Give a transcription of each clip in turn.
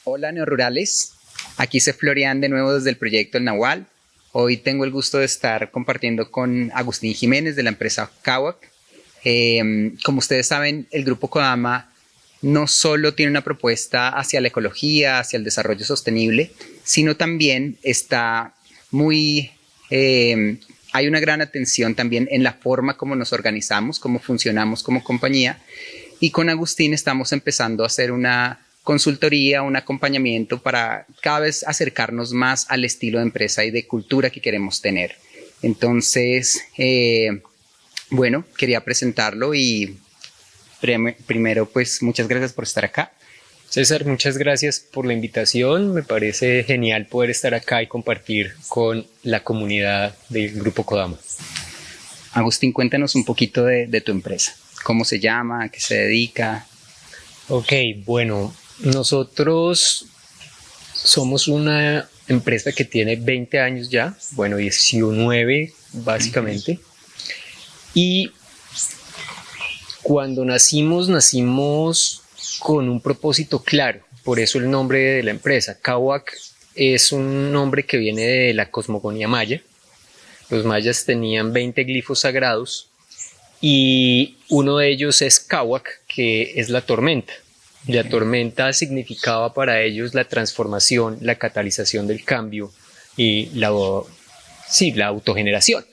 Hola neorurales, aquí se Florian de nuevo desde el proyecto El Nahual. Hoy tengo el gusto de estar compartiendo con Agustín Jiménez de la empresa Kawak. Como ustedes saben, el grupo Kodama no solo tiene una propuesta hacia la ecología, hacia el desarrollo sostenible, sino también está hay una gran atención también en la forma como nos organizamos, cómo funcionamos como compañía. Y con Agustín estamos empezando a hacer una consultoría, un acompañamiento para cada vez acercarnos más al estilo de empresa y de cultura que queremos tener. Entonces, bueno, quería presentarlo y primero, pues muchas gracias por estar acá. César, muchas gracias por la invitación. Me parece genial poder estar acá y compartir con la comunidad del Grupo Kodama. Agustín, cuéntanos un poquito de tu empresa. ¿Cómo se llama? ¿A qué se dedica? Ok, bueno, nosotros somos una empresa que tiene 20 años ya, bueno, 19 básicamente. Y cuando nacimos con un propósito claro, por eso el nombre de la empresa. Kawak es un nombre que viene de la cosmogonía maya. Los mayas tenían 20 glifos sagrados y uno de ellos es Kawak, que es la tormenta. La tormenta significaba para ellos la transformación, la catalización del cambio y la autogeneración.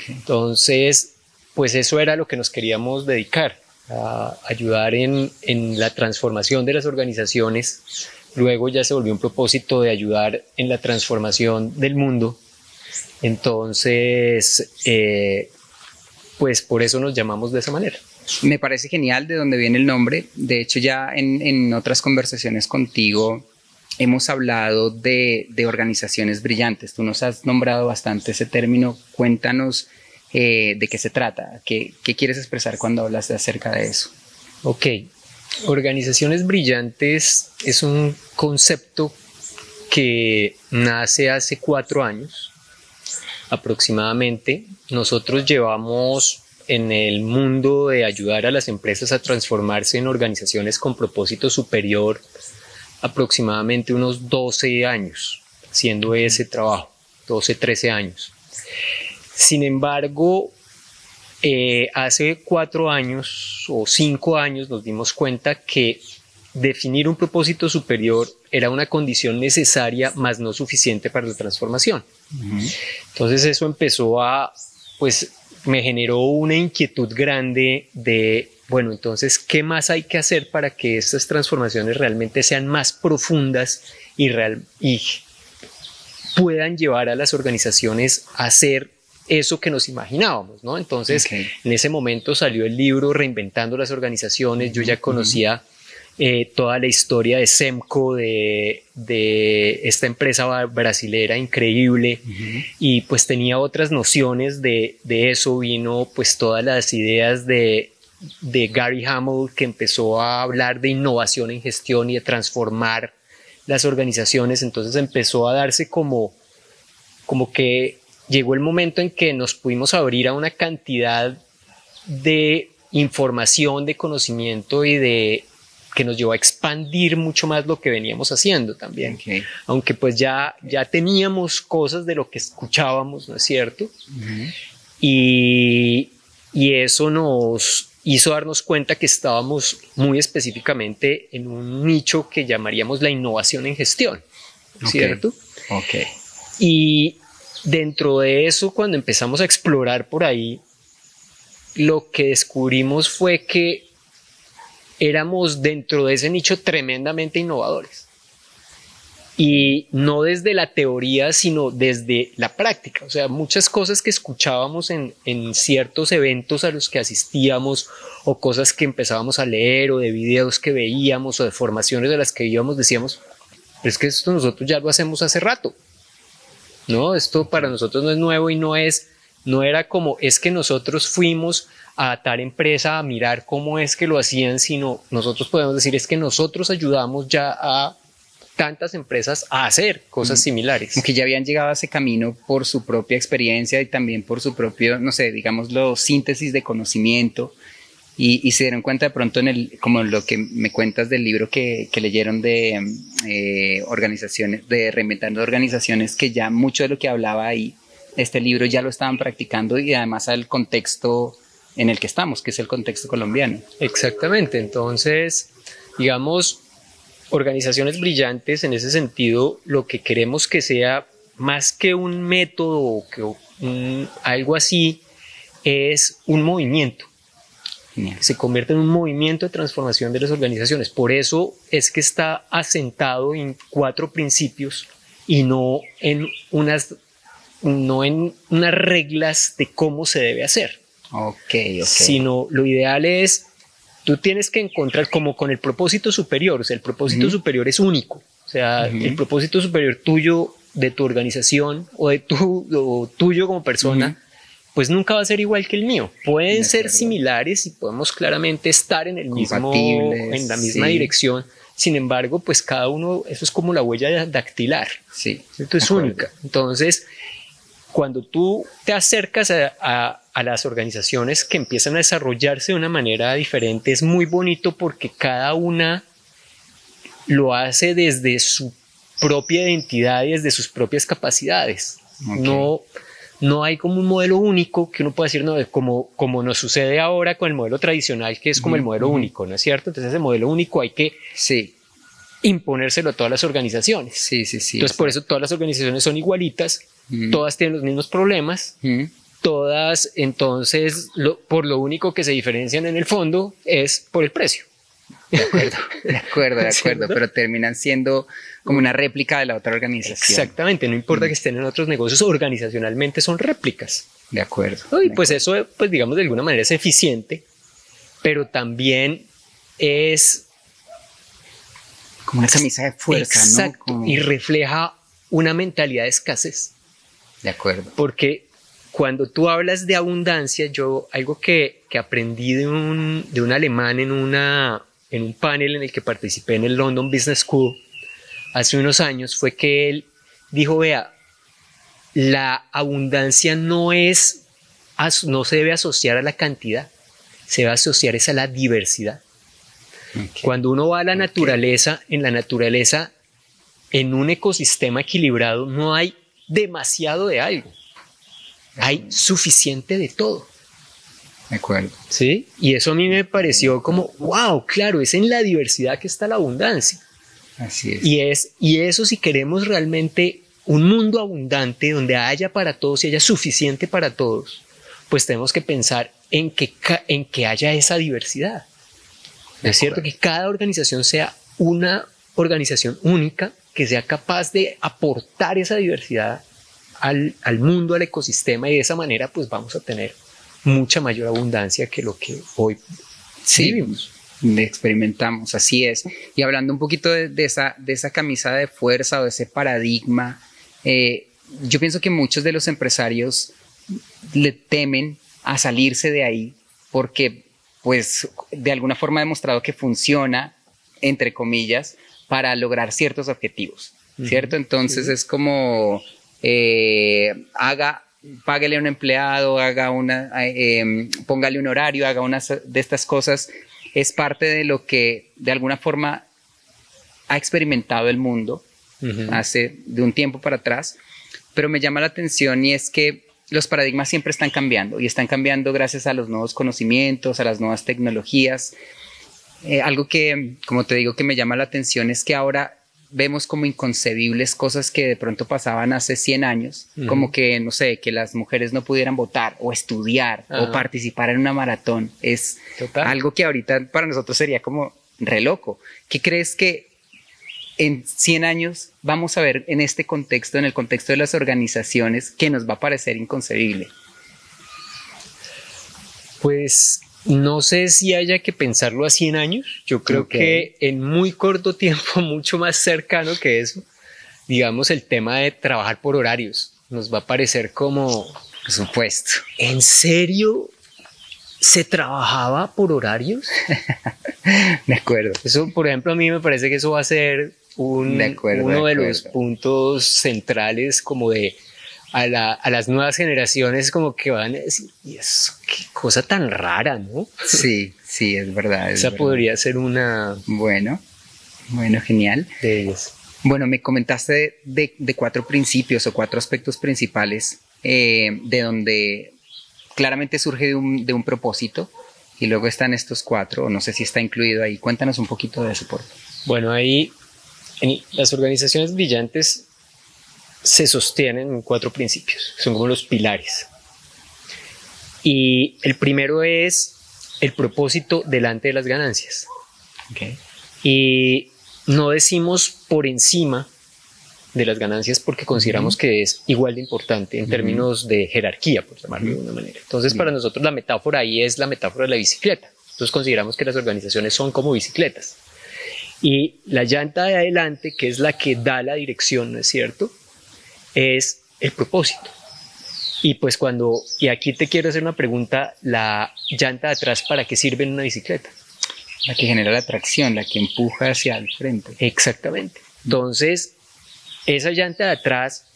Entonces, pues eso era lo que nos queríamos dedicar, a ayudar en la transformación de las organizaciones. Luego ya se volvió un propósito de ayudar en la transformación del mundo. Entonces, pues por eso nos llamamos de esa manera. Me parece genial de dónde viene el nombre. De hecho, ya en otras conversaciones contigo hemos hablado de organizaciones brillantes. Tú nos has nombrado bastante ese término. Cuéntanos de qué se trata. ¿Qué quieres expresar cuando hablas acerca de eso? Ok, organizaciones brillantes es un concepto que nace hace 4 años aproximadamente. Nosotros llevamos en el mundo de ayudar a las empresas a transformarse en organizaciones con propósito superior aproximadamente unos 12 años haciendo ese trabajo, 12, 13 años. Sin embargo, hace 4 años o 5 años nos dimos cuenta que definir un propósito superior era una condición necesaria, mas no suficiente para la transformación. Entonces eso empezó pues me generó una inquietud grande de, bueno, entonces, ¿qué más hay que hacer para que estas transformaciones realmente sean más profundas y puedan llevar a las organizaciones a hacer eso que nos imaginábamos, ¿no? Entonces, en ese momento salió el libro Reinventando las Organizaciones. Yo ya conocía toda la historia de Semco, de esta empresa brasilera increíble, y pues tenía otras nociones de eso. Vino pues todas las ideas de Gary Hamel, que empezó a hablar de innovación en gestión y de transformar las organizaciones. Entonces empezó a darse como que llegó el momento en que nos pudimos abrir a una cantidad de información, de conocimiento y que nos llevó a expandir mucho más lo que veníamos haciendo también. Aunque pues ya teníamos cosas de lo que escuchábamos, ¿no es cierto? Y eso nos hizo darnos cuenta que estábamos muy específicamente en un nicho que llamaríamos la innovación en gestión, ¿cierto? Y dentro de eso, cuando empezamos a explorar por ahí, lo que descubrimos fue que éramos dentro de ese nicho tremendamente innovadores. Y no desde la teoría, sino desde la práctica. O sea, muchas cosas que escuchábamos en ciertos eventos a los que asistíamos, o cosas que empezábamos a leer, o de videos que veíamos, o de formaciones de las que íbamos, decíamos, pero es que esto nosotros ya lo hacemos hace rato. No, esto para nosotros no es nuevo y no era como es que nosotros fuimos a tal empresa a mirar cómo es que lo hacían, sino nosotros podemos decir es que nosotros ayudamos ya a tantas empresas a hacer cosas similares. Como que ya habían llegado a ese camino por su propia experiencia y también por su propio, no sé, digámoslo, síntesis de conocimiento. y se dieron cuenta de pronto como lo que me cuentas del libro que leyeron de organizaciones, de Reinventando Organizaciones, que ya mucho de lo que hablaba ahí, este libro ya lo estaban practicando y además al contexto en el que estamos, que es el contexto colombiano. Exactamente, entonces, digamos, organizaciones brillantes en ese sentido, lo que queremos que sea más que un método o que algo así, es un movimiento. Se convierte en un movimiento de transformación de las organizaciones. Por eso es que está asentado en 4 principios y no en unas reglas de cómo se debe hacer. Okay. Sino lo ideal es, tú tienes que encontrar como con el propósito superior. O sea, el propósito superior es único. O sea, el propósito superior tuyo, de tu organización o tuyo como persona, pues nunca va a ser igual que el mío. Pueden ser similares y podemos claramente estar en en la misma dirección. Sin embargo, pues cada uno, eso es como la huella dactilar. Sí. Esto es única. Entonces, cuando tú te acercas a las organizaciones que empiezan a desarrollarse de una manera diferente, es muy bonito porque cada una lo hace desde su propia identidad y desde sus propias capacidades. No hay como un modelo único que uno pueda decir, no, como nos sucede ahora con el modelo tradicional, que es como el modelo único, ¿no es cierto? Entonces ese modelo único hay que imponérselo a todas las organizaciones. Sí. Entonces por eso todas las organizaciones son igualitas, todas tienen los mismos problemas, todas, entonces por lo único que se diferencian en el fondo es por el precio. De acuerdo, pero terminan siendo como una réplica de la otra organización. Exactamente, no importa que estén en otros negocios, organizacionalmente son réplicas. De acuerdo. Y pues eso, pues digamos, de alguna manera es eficiente, pero también es como una camisa de fuerza, exacto, ¿no? Como... y refleja una mentalidad de escasez. De acuerdo. Porque cuando tú hablas de abundancia, algo que aprendí de un alemán en un panel en el que participé en el London Business School hace unos años, fue que él dijo, vea, la abundancia no se debe asociar a la cantidad, se debe asociar a la diversidad. Cuando uno va a la naturaleza, en un ecosistema equilibrado, no hay demasiado de algo. Hay suficiente de todo. De acuerdo. ¿Sí? Y eso a mí me pareció como, wow, claro, es en la diversidad que está la abundancia. Así es. Y eso, si queremos realmente un mundo abundante donde haya para todos y haya suficiente para todos, pues tenemos que pensar en que haya esa diversidad. Es cierto que cada organización sea una organización única, que sea capaz de aportar esa diversidad al mundo, al ecosistema, y de esa manera pues vamos a tener mucha mayor abundancia que lo que hoy vivimos. Experimentamos, así es. Y hablando un poquito de esa camisa de fuerza o de ese paradigma, yo pienso que muchos de los empresarios le temen a salirse de ahí porque pues de alguna forma ha demostrado que funciona, entre comillas, para lograr ciertos objetivos, ¿cierto? Entonces es como páguele a un empleado, póngale un horario, haga una de estas cosas. Es parte de lo que de alguna forma ha experimentado el mundo de un tiempo para atrás, pero me llama la atención y es que los paradigmas siempre están cambiando y están cambiando gracias a los nuevos conocimientos, a las nuevas tecnologías. Algo que, como te digo, que me llama la atención es que ahora vemos como inconcebibles cosas que de pronto pasaban hace 100 años, como que, no sé, que las mujeres no pudieran votar o estudiar o participar en una maratón. Es algo que ahorita para nosotros sería como re loco. ¿Qué crees que en 100 años vamos a ver en este contexto, en el contexto de las organizaciones, que nos va a parecer inconcebible? Pues no sé si haya que pensarlo a 100 años. Yo creo que en muy corto tiempo, mucho más cercano que eso, digamos, el tema de trabajar por horarios nos va a parecer como... Por supuesto. ¿En serio se trabajaba por horarios? De acuerdo. Eso, por ejemplo, a mí me parece que eso va a ser uno de los puntos centrales como de a las nuevas generaciones como que van a decir, y eso, qué cosa tan rara, ¿no? Sí, sí, es verdad. Esa podría ser una... Bueno, genial. De ellas. Bueno, me comentaste de 4 principios o 4 aspectos principales de donde claramente surge de un propósito y luego están estos 4, o no sé si está incluido ahí. Cuéntanos un poquito de eso, por favor. Bueno, ahí en las organizaciones brillantes se sostienen en 4 principios, son como los pilares. Y el primero es el propósito delante de las ganancias. Okay. Y no decimos por encima de las ganancias porque consideramos que es igual de importante en términos de jerarquía, por llamarlo de una manera. Entonces, para nosotros la metáfora ahí es la metáfora de la bicicleta. Entonces consideramos que las organizaciones son como bicicletas. Y la llanta de adelante, que es la que da la dirección, ¿no es cierto?, es el propósito. Y pues y aquí te quiero hacer una pregunta, la llanta de atrás, ¿para qué sirve en una bicicleta? La que genera la tracción, la que empuja hacia el frente. Exactamente. Entonces, esa llanta de atrás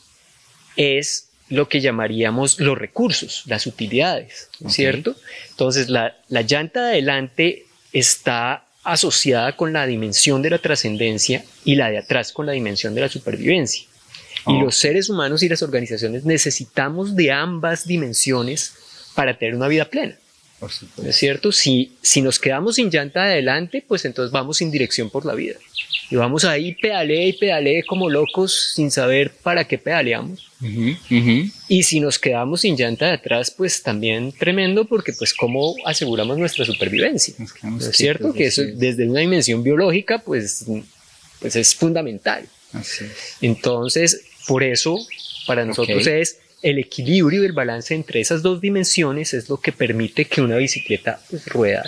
es lo que llamaríamos los recursos, las utilidades, ¿cierto? Entonces, la llanta de adelante está asociada con la dimensión de la trascendencia y la de atrás con la dimensión de la supervivencia. Y los seres humanos y las organizaciones necesitamos de ambas dimensiones para tener una vida plena. ¿No es cierto? Si nos quedamos sin llanta de adelante, pues entonces vamos sin dirección por la vida. Y vamos ahí pedalee como locos sin saber para qué pedaleamos. Y si nos quedamos sin llanta de atrás, pues también tremendo, porque pues cómo aseguramos nuestra supervivencia. ¿No es cierto? Que eso desde una dimensión biológica, pues es fundamental. Así es. Entonces, por eso, para nosotros es el equilibrio y el balance entre esas 2 dimensiones es lo que permite que una bicicleta pues, rueda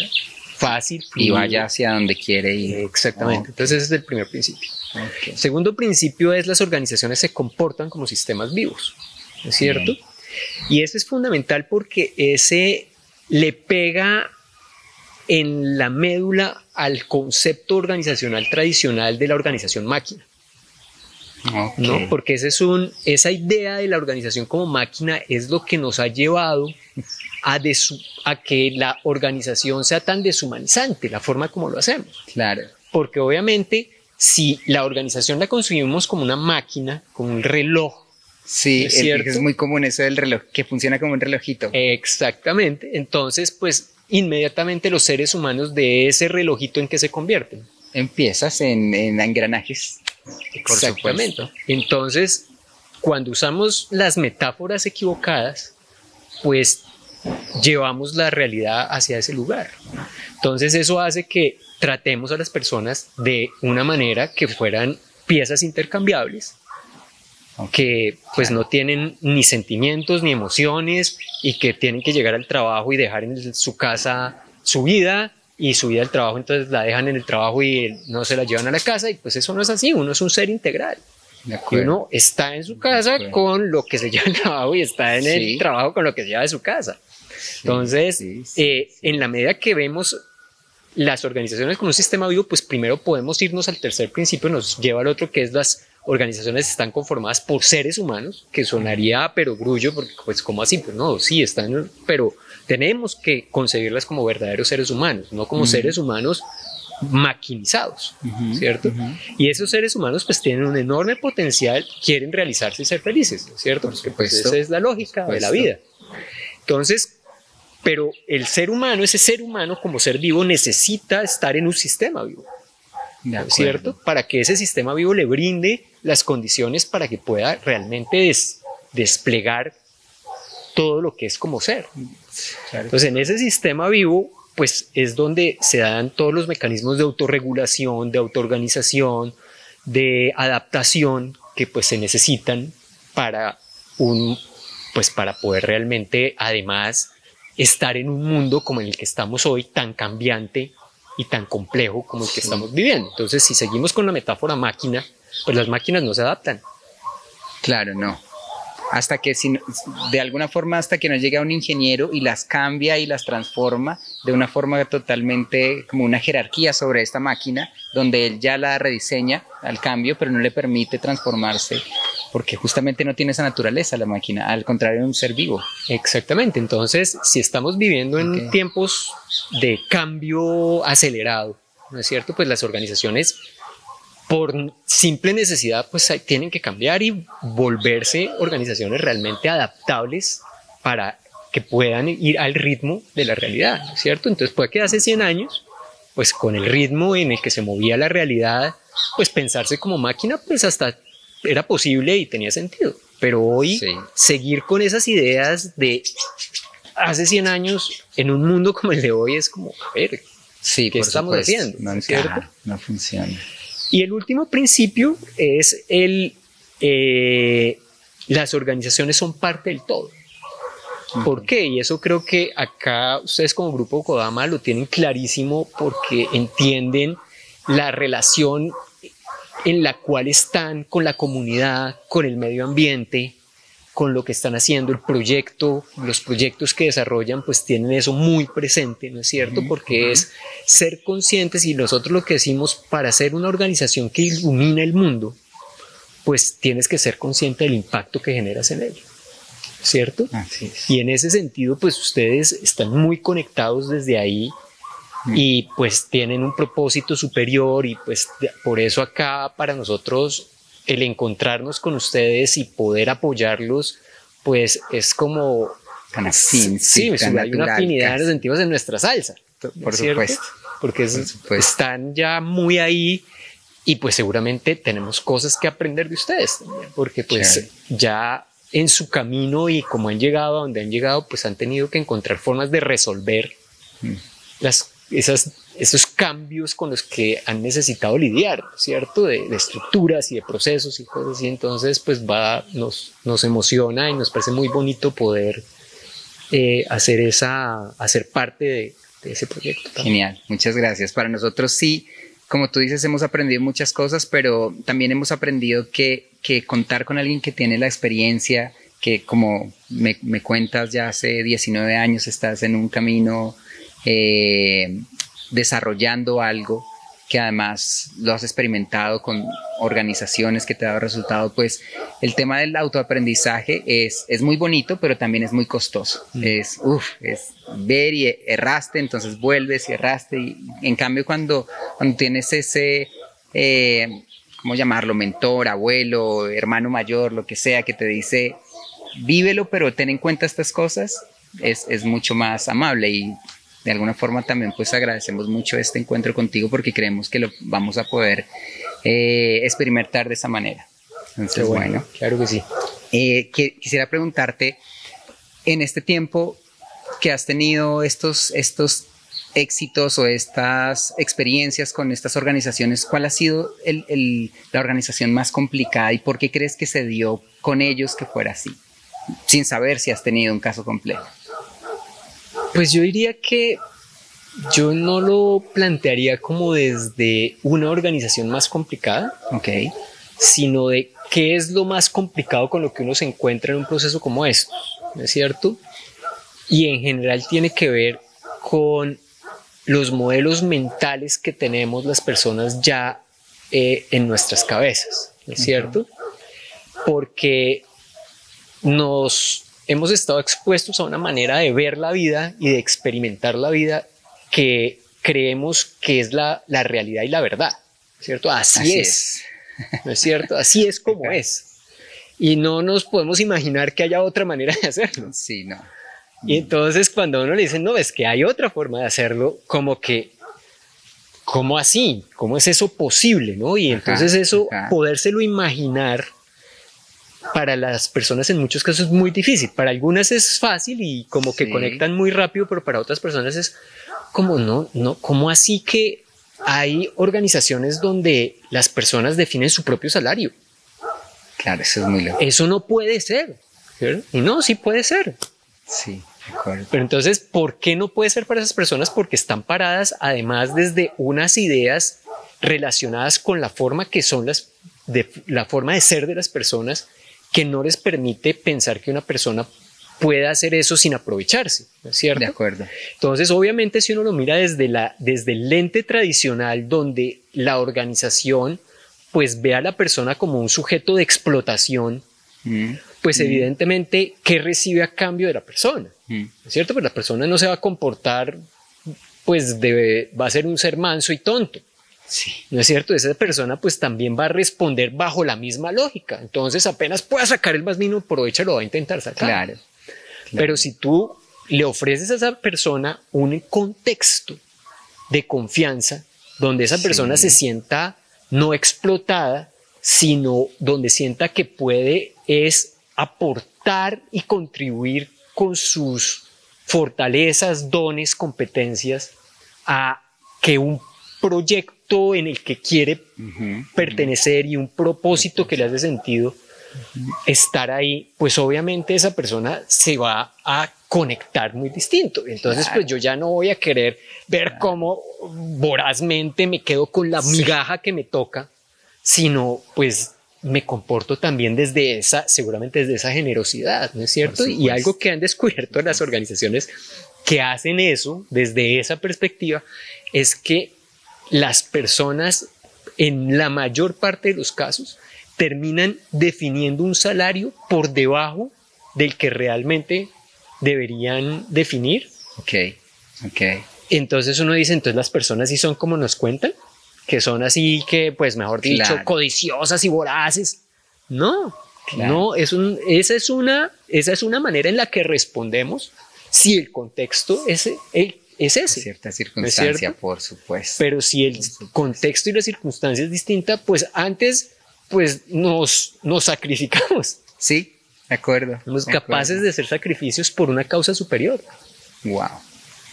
fácil y vaya hacia donde quiere ir. Exactamente. Entonces ese es el primer principio. Segundo principio es las organizaciones se comportan como sistemas vivos, ¿no es cierto? Y ese es fundamental porque ese le pega en la médula al concepto organizacional tradicional de la organización máquina. ¿No? Porque esa idea de la organización como máquina es lo que nos ha llevado a que la organización sea tan deshumanizante, la forma como lo hacemos. Claro. Porque obviamente si la organización la concebimos como una máquina, como un reloj. Sí, es muy común eso del reloj, que funciona como un relojito. Exactamente. Entonces, pues inmediatamente los seres humanos de ese relojito, ¿en qué se convierten? Empiezas en engranajes. Exactamente. Entonces, cuando usamos las metáforas equivocadas, pues llevamos la realidad hacia ese lugar. Entonces, eso hace que tratemos a las personas de una manera que fueran piezas intercambiables, que pues no tienen ni sentimientos ni emociones y que tienen que llegar al trabajo y dejar en su casa su vida, y su vida al trabajo, entonces la dejan en el trabajo y no se la llevan a la casa, y pues eso no es así. Uno es un ser integral. Y uno está en su casa con lo que se lleva al trabajo y está en el trabajo con lo que se lleva de su casa. Entonces, en la medida que vemos las organizaciones como un sistema vivo, pues primero podemos irnos al tercer principio, nos lleva al otro, que es las organizaciones están conformadas por seres humanos, que sonaría pero grullo, porque pues ¿cómo así? Pues no, sí están, pero tenemos que concebirlas como verdaderos seres humanos, no como seres humanos maquinizados, ¿cierto? Y esos seres humanos pues tienen un enorme potencial, quieren realizarse y ser felices, ¿cierto? Porque pues esa es la lógica de la vida. Entonces, pero el ser humano, ese ser humano como ser vivo necesita estar en un sistema vivo, ¿cierto? Para que ese sistema vivo le brinde las condiciones para que pueda realmente desplegar todo lo que es como ser. Entonces, en ese sistema vivo, pues es donde se dan todos los mecanismos de autorregulación, de autoorganización, de adaptación que pues se necesitan para para poder realmente, además, estar en un mundo como el que estamos hoy, tan cambiante y tan complejo como el que estamos viviendo. Entonces, si seguimos con la metáfora máquina, pues las máquinas no se adaptan. Claro, no. Hasta que, de alguna forma, hasta que no llega un ingeniero y las cambia y las transforma de una forma totalmente como una jerarquía sobre esta máquina, donde él ya la rediseña al cambio, pero no le permite transformarse porque justamente no tiene esa naturaleza la máquina, al contrario de un ser vivo. Exactamente, entonces si estamos viviendo en tiempos de cambio acelerado, ¿no es cierto? Pues las organizaciones por simple necesidad pues tienen que cambiar y volverse organizaciones realmente adaptables para que puedan ir al ritmo de la realidad, ¿no es cierto? Entonces puede que hace 100 años, pues con el ritmo en el que se movía la realidad, pues pensarse como máquina pues hasta era posible y tenía sentido. Pero hoy seguir con esas ideas de hace 100 años en un mundo como el de hoy es como, a ver, ¿qué estamos haciendo? No encaja, no funciona. Y el último principio es las organizaciones son parte del todo. ¿Por qué? Y eso creo que acá ustedes como Grupo Kodama lo tienen clarísimo porque entienden la relación en la cual están con la comunidad, con el medio ambiente, con lo que están haciendo, el proyecto, los proyectos que desarrollan, pues tienen eso muy presente, ¿no es cierto? Porque es ser conscientes y nosotros lo que decimos, para ser una organización que ilumina el mundo, pues tienes que ser consciente del impacto que generas en ello, ¿cierto? Así es. Y en ese sentido, pues ustedes están muy conectados desde ahí y pues tienen un propósito superior y pues por eso acá para nosotros el encontrarnos con ustedes y poder apoyarlos, pues es como tan afín, hay una afinidad, nos sentimos en nuestra salsa, por supuesto, porque están ya muy ahí y pues seguramente tenemos cosas que aprender de ustedes también, porque pues ya en su camino y como han llegado a donde han llegado, pues han tenido que encontrar formas de resolver esos cambios con los que han necesitado lidiar, ¿cierto? De estructuras y de procesos y cosas así. Entonces, pues nos emociona y nos parece muy bonito poder hacer parte de ese proyecto también. Genial, muchas gracias. Para nosotros sí, como tú dices, hemos aprendido muchas cosas, pero también hemos aprendido que contar con alguien que tiene la experiencia, que como me cuentas, ya hace 19 años estás en un camino desarrollando algo que además lo has experimentado con organizaciones que te ha dado resultado, pues el tema del autoaprendizaje es muy bonito, pero también es muy costoso. Es ver y erraste, entonces vuelves y erraste. Y en cambio, cuando tienes ese, ¿cómo llamarlo? Mentor, abuelo, hermano mayor, lo que sea, que te dice, vívelo, pero ten en cuenta estas cosas, es mucho más amable. Y de alguna forma también pues agradecemos mucho este encuentro contigo porque creemos que lo vamos a poder experimentar de esa manera. Entonces, bueno, claro que sí. Quisiera preguntarte, en este tiempo que has tenido estos éxitos o estas experiencias con estas organizaciones, ¿cuál ha sido la organización más complicada y por qué crees que se dio con ellos que fuera así? Sin saber si has tenido un caso complejo. Pues yo diría que yo no lo plantearía como desde una organización más complicada, sino de qué es lo más complicado con lo que uno se encuentra en un proceso como esto, ¿no es cierto? Y en general tiene que ver con los modelos mentales que tenemos las personas ya en nuestras cabezas, ¿no es cierto? Porque hemos estado expuestos a una manera de ver la vida y de experimentar la vida que creemos que es la realidad y la verdad, ¿cierto? Así es, ¿no es cierto? Así es como es. Y no nos podemos imaginar que haya otra manera de hacerlo. Sí, no. Y entonces cuando a uno le dicen, no, es que hay otra forma de hacerlo, como que, ¿cómo así? ¿Cómo es eso posible? ¿No? Y entonces eso, podérselo imaginar, para las personas en muchos casos es muy difícil. Para algunas es fácil y como que conectan muy rápido, pero para otras personas es como no, ¿cómo así que hay organizaciones donde las personas definen su propio salario? Claro, eso es muy loco. Eso no puede ser, ¿cierto? Y no, sí puede ser. Sí, de acuerdo. Pero entonces, ¿por qué no puede ser para esas personas? Porque están paradas además desde unas ideas relacionadas con la forma que son la forma de ser de las personas, que no les permite pensar que una persona pueda hacer eso sin aprovecharse, ¿no es cierto? De acuerdo. Entonces, obviamente, si uno lo mira desde el lente tradicional, donde la organización pues ve a la persona como un sujeto de explotación pues evidentemente, ¿qué recibe a cambio de la persona? ¿No es cierto? Pues la persona no se va a comportar, pues va a ser un ser manso y tonto. Sí. ¿No es cierto? Esa persona pues también va a responder bajo la misma lógica. Entonces apenas pueda sacar el más mínimo provecho, lo va a intentar sacar. Claro. Pero si tú le ofreces a esa persona un contexto de confianza donde esa persona se sienta no explotada, sino donde sienta que puede es aportar y contribuir con sus fortalezas, dones, competencias a que un proyecto en el que quiere pertenecer y un propósito que le hace sentido estar ahí, pues obviamente esa persona se va a conectar muy distinto. Entonces, pues yo ya no voy a querer ver cómo vorazmente me quedo con la migaja que me toca, sino pues me comporto también desde seguramente desde esa generosidad, ¿no es cierto? Y algo que han descubierto las organizaciones que hacen eso desde esa perspectiva es que las personas, en la mayor parte de los casos, terminan definiendo un salario por debajo del que realmente deberían definir. Ok. Entonces uno dice, entonces las personas sí son como nos cuentan, que son así que, pues mejor dicho, codiciosas y voraces. No, esa es una manera en la que respondemos si el contexto es ese. Cierta circunstancia, ¿no es por supuesto. Pero si el contexto y la circunstancia es distinta, pues antes pues nos sacrificamos. Sí, de acuerdo. Somos capaces de hacer sacrificios por una causa superior. Wow.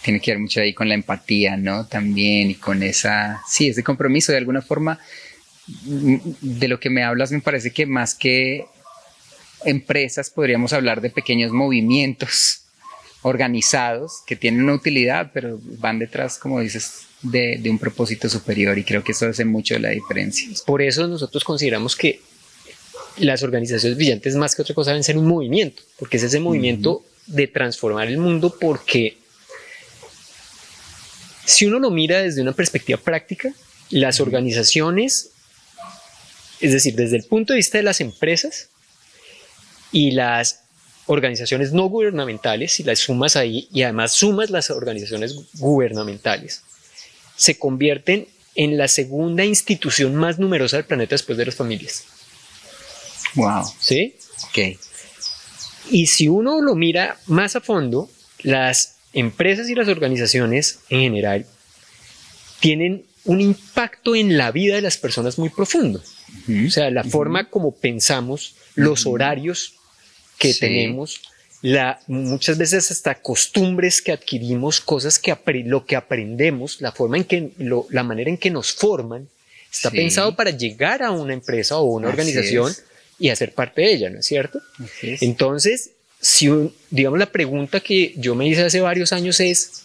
Tiene que ver mucho ahí con la empatía, ¿no? También, y con ese compromiso de alguna forma. De lo que me hablas, me parece que más que empresas podríamos hablar de pequeños movimientos organizados que tienen una utilidad, pero van detrás, como dices, de un propósito superior, y creo que eso hace mucho de la diferencia. Por eso nosotros consideramos que las organizaciones brillantes, más que otra cosa, deben ser un movimiento, porque es ese movimiento de transformar el mundo, porque si uno lo mira desde una perspectiva práctica, las organizaciones, es decir, desde el punto de vista de las empresas y las organizaciones no gubernamentales, si las sumas ahí y además sumas las organizaciones gubernamentales, se convierten en la segunda institución más numerosa del planeta después de las familias. Wow. ¿Sí? Ok. Y si uno lo mira más a fondo, las empresas y las organizaciones en general tienen un impacto en la vida de las personas muy profundo. O sea, la forma como pensamos, los horarios que tenemos, muchas veces hasta costumbres que adquirimos, cosas lo que aprendemos, la manera en que nos forman, está pensado para llegar a una empresa o una organización y hacer parte de ella, ¿no es cierto? Entonces, digamos, la pregunta que yo me hice hace varios años es,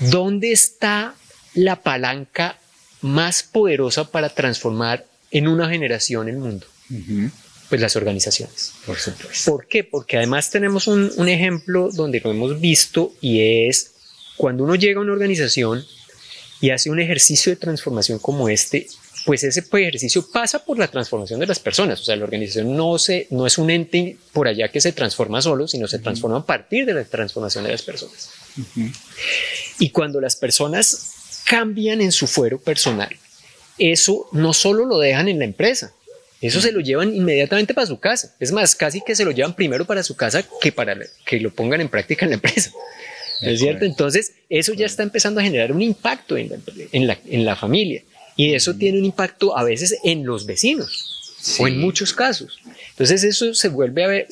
¿dónde está la palanca más poderosa para transformar en una generación el mundo? Pues las organizaciones. Por supuesto. ¿Por qué? Porque además tenemos un ejemplo donde lo hemos visto, y es cuando uno llega a una organización y hace un ejercicio de transformación como este, pues ese ejercicio pasa por la transformación de las personas. O sea, la organización no es un ente por allá que se transforma solo, sino se transforma a partir de la transformación de las personas. Y cuando las personas cambian en su fuero personal, eso no solo lo dejan en la empresa, eso se lo llevan inmediatamente para su casa. Es más, casi que se lo llevan primero para su casa que para que lo pongan en práctica en la empresa. ¿No es cierto? Entonces, eso ya está empezando a generar un impacto en la familia. Y eso tiene un impacto a veces en los vecinos, o en muchos casos. Entonces, eso se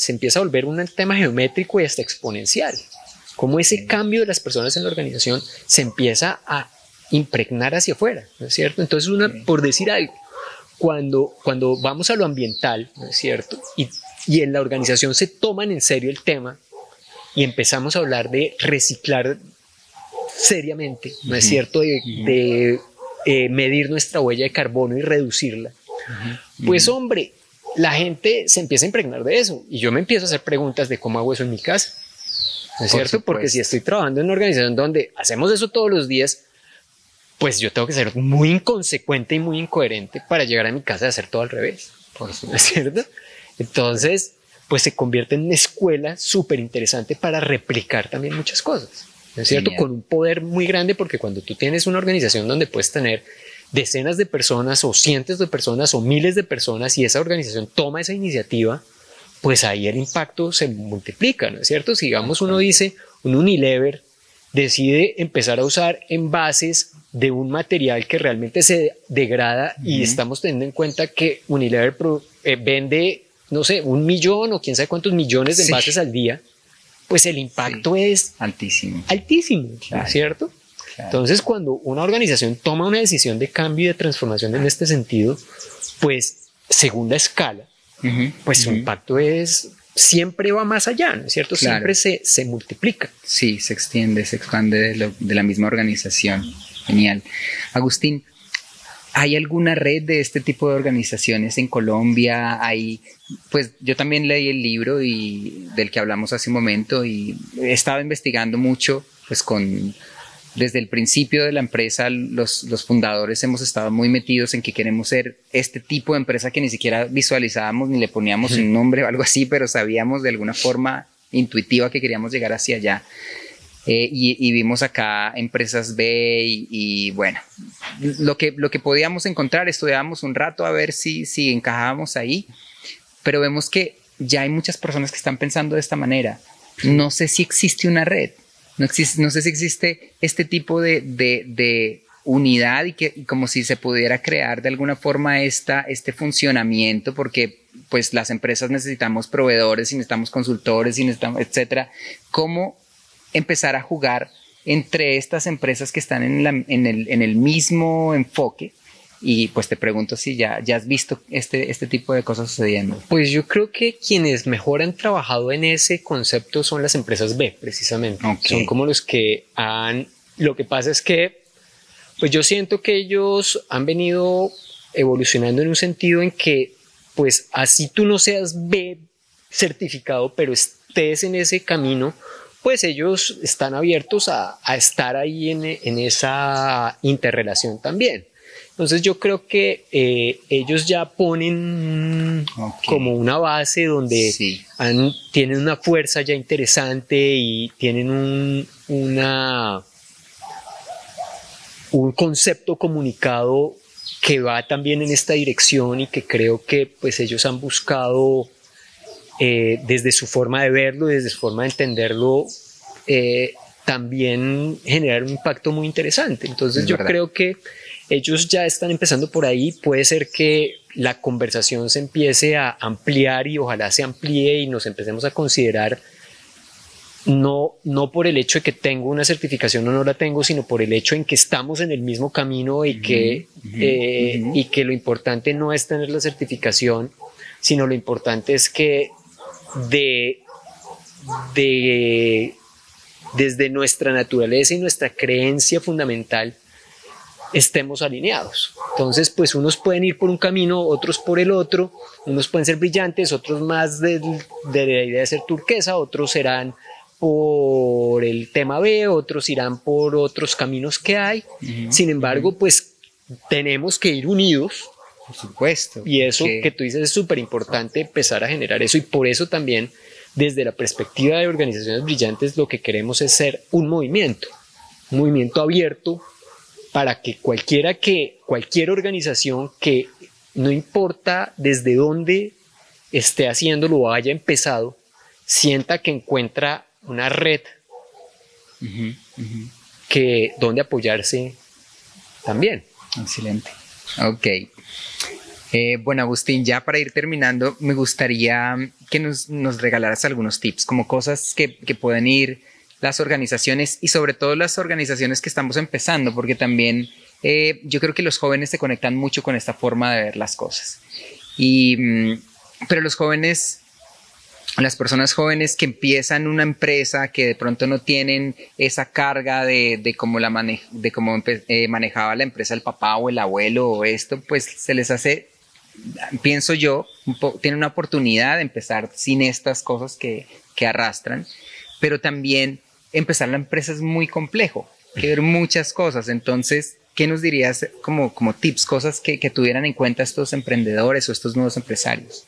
empieza a volver un tema geométrico y hasta exponencial. Cómo ese cambio de las personas en la organización se empieza a impregnar hacia afuera, ¿no es cierto? Entonces, por decir algo, cuando vamos a lo ambiental, ¿no es cierto? Y en la organización se toman en serio el tema y empezamos a hablar de reciclar seriamente, ¿no es cierto? De medir nuestra huella de carbono y reducirla. Pues hombre, la gente se empieza a impregnar de eso, y yo me empiezo a hacer preguntas de cómo hago eso en mi casa, ¿no es cierto? Porque si estoy trabajando en una organización donde hacemos eso todos los días, pues yo tengo que ser muy inconsecuente y muy incoherente para llegar a mi casa y hacer todo al revés. ¿No es cierto? Entonces, pues se convierte en una escuela súper interesante para replicar también muchas cosas, ¿no es cierto? Con un poder muy grande, porque cuando tú tienes una organización donde puedes tener decenas de personas o cientos de personas o miles de personas y esa organización toma esa iniciativa, pues ahí el impacto se multiplica, ¿no es cierto? Si digamos uno dice, un Unilever decide empezar a usar envases de un material que realmente se degrada y estamos teniendo en cuenta que Unilever vende, no sé, 1 millón o quién sabe cuántos millones de envases al día, pues el impacto es altísimo, claro, ¿no es cierto? Claro. Entonces, cuando una organización toma una decisión de cambio y de transformación en este sentido, pues según la escala, pues su impacto siempre va más allá, ¿no es cierto? Claro. Siempre se multiplica. Sí, se extiende, se expande de la misma organización. Genial. Agustín, ¿hay alguna red de este tipo de organizaciones en Colombia? Pues yo también leí el libro del que hablamos hace un momento y he estado investigando mucho, pues desde el principio de la empresa, los fundadores hemos estado muy metidos en que queremos ser este tipo de empresa que ni siquiera visualizábamos ni le poníamos un nombre o algo así, pero sabíamos de alguna forma intuitiva que queríamos llegar hacia allá. Y vimos acá empresas B y bueno, lo que podíamos encontrar, estudiábamos un rato a ver si encajábamos ahí, pero vemos que ya hay muchas personas que están pensando de esta manera. No sé si existe una red. No sé si existe este tipo de unidad y como si se pudiera crear de alguna forma este funcionamiento, porque pues las empresas necesitamos proveedores y necesitamos consultores y necesitamos, etcétera. ¿Cómo empezar a jugar entre estas empresas que están en el mismo enfoque? Y pues te pregunto si ya has visto este tipo de cosas sucediendo. Pues yo creo que quienes mejor han trabajado en ese concepto son las empresas B, precisamente. Okay. Son como los que lo que pasa es que pues yo siento que ellos han venido evolucionando en un sentido en que pues así tú no seas B certificado, pero estés en ese camino, pues ellos están abiertos a estar ahí en esa interrelación también. Entonces yo creo que ellos ya ponen como una base donde tienen una fuerza ya interesante y tienen un concepto comunicado que va también en esta dirección y que creo que pues ellos han buscado desde su forma de verlo, desde su forma de entenderlo, también generar un impacto muy interesante. Entonces yo creo que ellos ya están empezando por ahí. Puede ser que la conversación se empiece a ampliar y ojalá se amplíe y nos empecemos a considerar no por el hecho de que tengo una certificación o no la tengo, sino por el hecho en que estamos en el mismo camino y que lo importante no es tener la certificación, sino lo importante es que desde nuestra naturaleza y nuestra creencia fundamental estemos alineados. Entonces, pues unos pueden ir por un camino, otros por el otro, unos pueden ser brillantes, otros más de la idea de ser turquesa, otros serán por el tema B, otros irán por otros caminos que hay. Sin embargo, pues tenemos que ir unidos. Por supuesto. Y eso que tú dices es súper importante, empezar a generar eso, y por eso también desde la perspectiva de organizaciones brillantes lo que queremos es ser un movimiento abierto para que cualquier organización que no importa desde dónde esté haciéndolo o haya empezado, sienta que encuentra una red donde apoyarse también. Excelente. Ok. Bueno, Agustín, ya para ir terminando, me gustaría que nos regalaras algunos tips, como cosas que pueden ir las organizaciones y sobre todo las organizaciones que estamos empezando, porque también yo creo que los jóvenes se conectan mucho con esta forma de ver las cosas. Pero los jóvenes, las personas jóvenes que empiezan una empresa, que de pronto no tienen esa carga de cómo manejaba la empresa el papá o el abuelo o esto, pues se les hace, pienso yo, tienen una oportunidad de empezar sin estas cosas que arrastran, pero también empezar la empresa es muy complejo, hay que ver muchas cosas. Entonces, ¿qué nos dirías como tips, cosas que tuvieran en cuenta estos emprendedores o estos nuevos empresarios?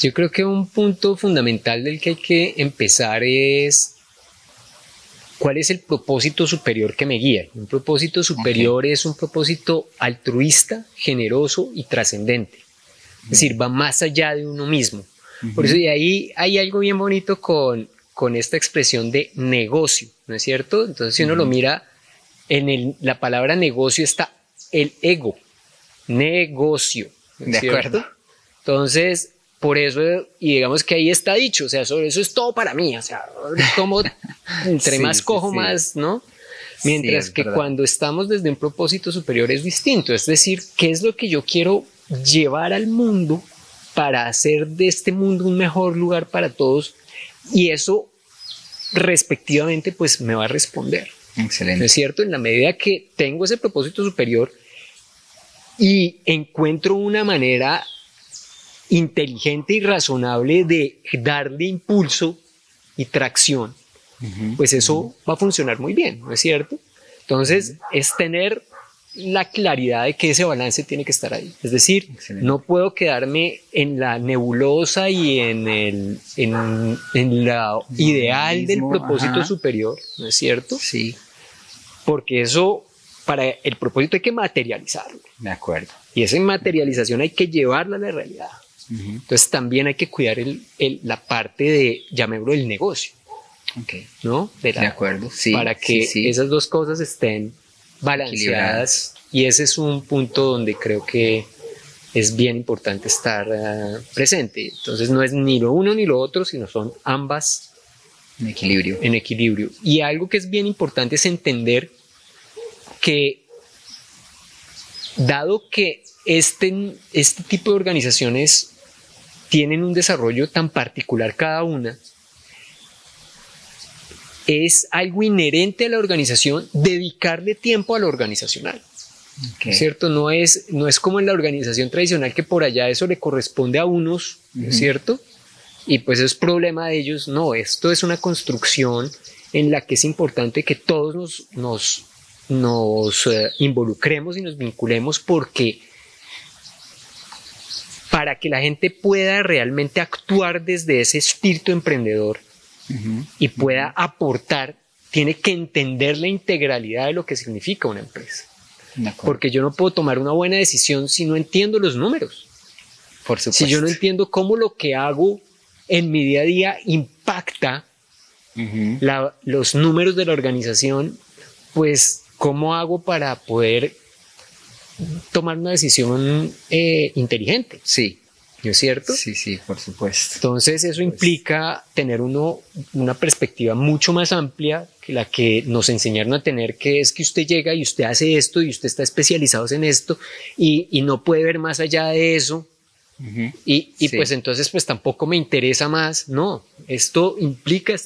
Yo creo que un punto fundamental del que hay que empezar es cuál es el propósito superior que me guía. Un propósito superior es un propósito altruista, generoso y trascendente. Es decir, va más allá de uno mismo. Por eso de ahí hay algo bien bonito con esta expresión de negocio, ¿no es cierto? Entonces, si uno lo mira, la palabra negocio está el ego, negocio, ¿no es cierto? acuerdo. Entonces, por eso, y digamos que ahí está dicho, o sea, sobre eso es todo para mí, o sea, como entre más cojo, más, ¿no? Mientras que verdad. Cuando estamos desde un propósito superior es distinto, es decir, ¿qué es lo que yo quiero llevar al mundo para hacer de este mundo un mejor lugar para todos? Y eso, respectivamente, pues me va a responder. Excelente. ¿No es cierto? En la medida que tengo ese propósito superior y encuentro una manera inteligente y razonable de darle impulso y tracción, pues eso va a funcionar muy bien, ¿no es cierto? Entonces, es tener la claridad de que ese balance tiene que estar ahí. Es decir, no puedo quedarme en la nebulosa y en la ideal del propósito superior, ¿no es cierto? Sí. Porque eso, para el propósito hay que materializarlo. De acuerdo. Y esa materialización hay que llevarla a la realidad. Entonces también hay que cuidar la parte de, llamémoslo, el negocio. ¿No? De acuerdo, sí. Para que esas dos cosas estén balanceadas, y ese es un punto donde creo que es bien importante estar presente. Entonces no es ni lo uno ni lo otro, sino son ambas en equilibrio. En equilibrio. Y algo que es bien importante es entender que, dado que este tipo de organizaciones tienen un desarrollo tan particular cada una, es algo inherente a la organización dedicarle tiempo a lo organizacional. ¿Cierto? No es como en la organización tradicional, que por allá eso le corresponde a unos, ¿cierto? Y pues es problema de ellos. No, esto es una construcción en la que es importante que todos nos involucremos y nos vinculemos, porque para que la gente pueda realmente actuar desde ese espíritu emprendedor y pueda aportar, tiene que entender la integralidad de lo que significa una empresa. Porque yo no puedo tomar una buena decisión si no entiendo los números. Por supuesto. Si yo no entiendo cómo lo que hago en mi día a día impacta los números de la organización, pues ¿cómo hago para poder tomar una decisión inteligente? Sí. ¿No es cierto? Sí, por supuesto. Entonces eso implica tener una perspectiva mucho más amplia que la que nos enseñaron a tener, que es que usted llega y usted hace esto y usted está especializado en esto y no puede ver más allá de eso. Y pues entonces pues tampoco me interesa más. No, este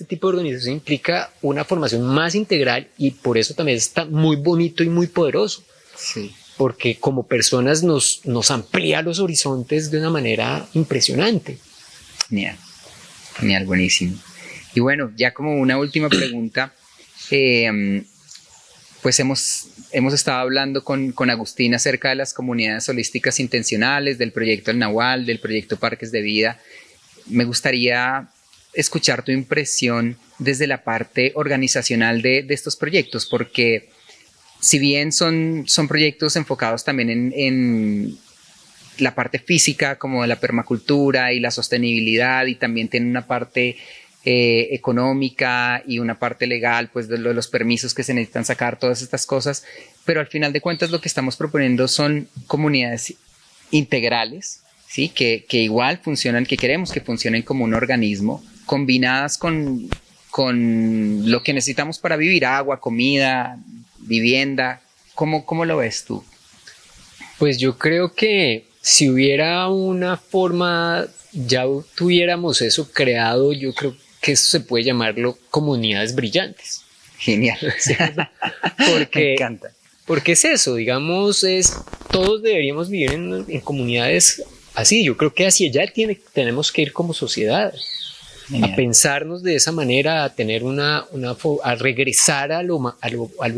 tipo de organización implica una formación más integral, y por eso también está muy bonito y muy poderoso. Sí. Porque como personas nos amplía los horizontes de una manera impresionante. Genial, buenísimo. Y bueno, ya como una última pregunta, pues hemos estado hablando con Agustín acerca de las comunidades holísticas intencionales, del proyecto El Nahual, del proyecto Parques de Vida. Me gustaría escuchar tu impresión desde la parte organizacional de estos proyectos, porque si bien son proyectos enfocados también en la parte física, como de la permacultura y la sostenibilidad, y también tienen una parte económica y una parte legal, pues de los permisos que se necesitan sacar, todas estas cosas, pero al final de cuentas lo que estamos proponiendo son comunidades integrales, ¿sí? Que igual funcionan, que queremos que funcionen como un organismo, combinadas con lo que necesitamos para vivir: agua, comida, vivienda. ¿Cómo lo ves tú? Pues yo creo que si hubiera una forma, ya tuviéramos eso creado. Yo creo que eso se puede llamarlo comunidades brillantes. Genial. Porque, me encanta. Porque es eso, digamos, todos deberíamos vivir en comunidades así. Yo creo que hacia allá tenemos que ir como sociedad. Genial. A pensarnos de esa manera, a tener a regresar a lo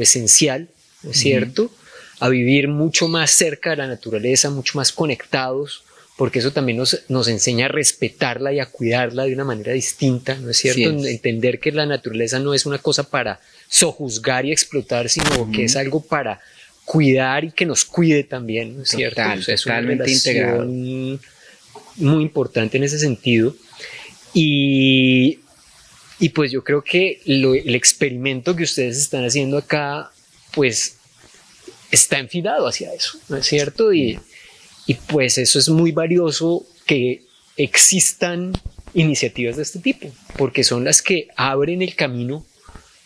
esencial, ¿no es cierto? A vivir mucho más cerca de la naturaleza, mucho más conectados, porque eso también nos enseña a respetarla y a cuidarla de una manera distinta, ¿no es cierto? Entender que la naturaleza no es una cosa para sojuzgar y explotar, sino que es algo para cuidar y que nos cuide también, ¿no es cierto? O sea, es una relación muy importante en ese sentido. Y pues yo creo que el experimento que ustedes están haciendo acá, pues está enfilado hacia eso, ¿no es cierto? Y pues eso es muy valioso, que existan iniciativas de este tipo, porque son las que abren el camino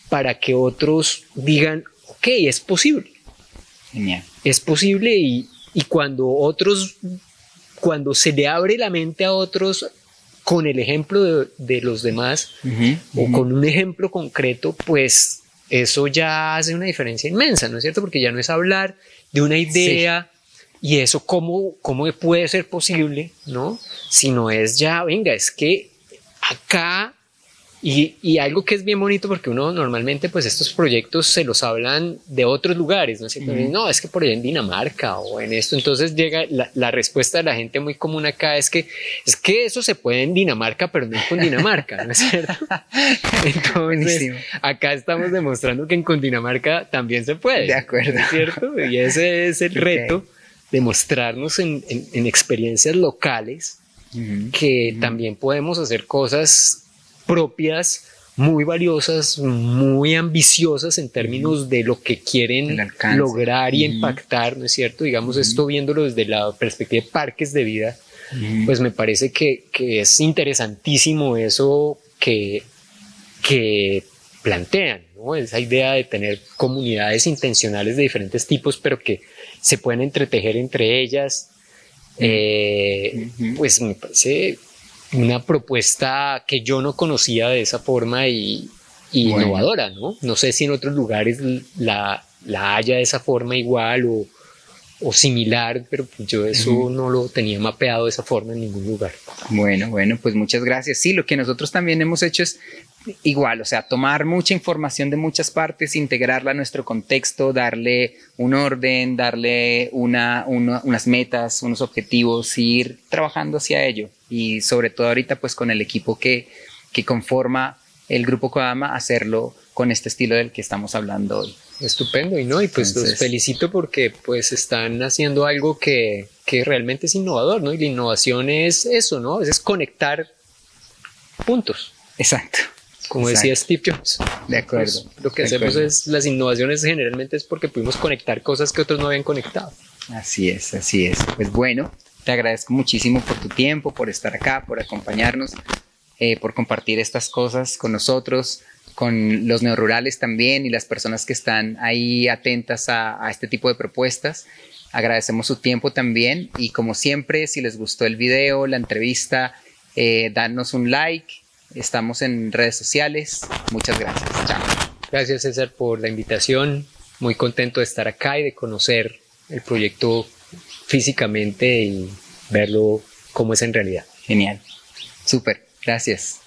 para que otros digan, ok, es posible. Genial. Es posible, y cuando se le abre la mente a otros con el ejemplo de los demás, o con un ejemplo concreto, pues eso ya hace una diferencia inmensa, ¿no es cierto? Porque ya no es hablar de una idea y eso cómo puede ser posible, ¿no? Sino es ya, venga, es que acá, y algo que es bien bonito, porque uno normalmente pues estos proyectos se los hablan de otros lugares, ¿no es cierto? No, es que por allá en Dinamarca o en esto, entonces llega la respuesta de la gente muy común acá, es que eso se puede en Dinamarca, pero no en Cundinamarca, ¿no es cierto? Entonces acá estamos demostrando que en Cundinamarca también se puede. De acuerdo. ¿No es cierto? Y ese es el reto, demostrarnos en experiencias locales que también podemos hacer cosas propias, muy valiosas, muy ambiciosas en términos de lo que quieren lograr y impactar, ¿no es cierto? Digamos, esto viéndolo desde la perspectiva de parques de vida, pues me parece que es interesantísimo eso que plantean, ¿no? Esa idea de tener comunidades intencionales de diferentes tipos, pero que se pueden entretejer entre ellas, pues me parece una propuesta que yo no conocía de esa forma y innovadora, ¿no? No sé si en otros lugares la haya de esa forma igual o similar, pero yo eso no lo tenía mapeado de esa forma en ningún lugar. Bueno, pues muchas gracias. Sí, lo que nosotros también hemos hecho es igual, o sea, tomar mucha información de muchas partes, integrarla a nuestro contexto, darle un orden, darle unas metas, unos objetivos, ir trabajando hacia ello. Y sobre todo ahorita pues con el equipo que conforma el Grupo Kodama, hacerlo con este estilo del que estamos hablando hoy. Estupendo, y pues los felicito porque pues están haciendo algo que realmente es innovador, ¿no? Y la innovación es eso, ¿no? Es conectar puntos. Exacto. Como decía Steve Jobs. De acuerdo. Pues, lo que hacemos es, las innovaciones generalmente es porque pudimos conectar cosas que otros no habían conectado. Así es. Pues bueno, te agradezco muchísimo por tu tiempo, por estar acá, por acompañarnos, por compartir estas cosas con nosotros, con los neorurales también y las personas que están ahí atentas a este tipo de propuestas. Agradecemos su tiempo también y como siempre, si les gustó el video, la entrevista, danos un like. Estamos en redes sociales. Muchas gracias. Chao. Gracias, César, por la invitación. Muy contento de estar acá y de conocer el proyecto físicamente y verlo cómo es en realidad. Genial. Súper. Gracias.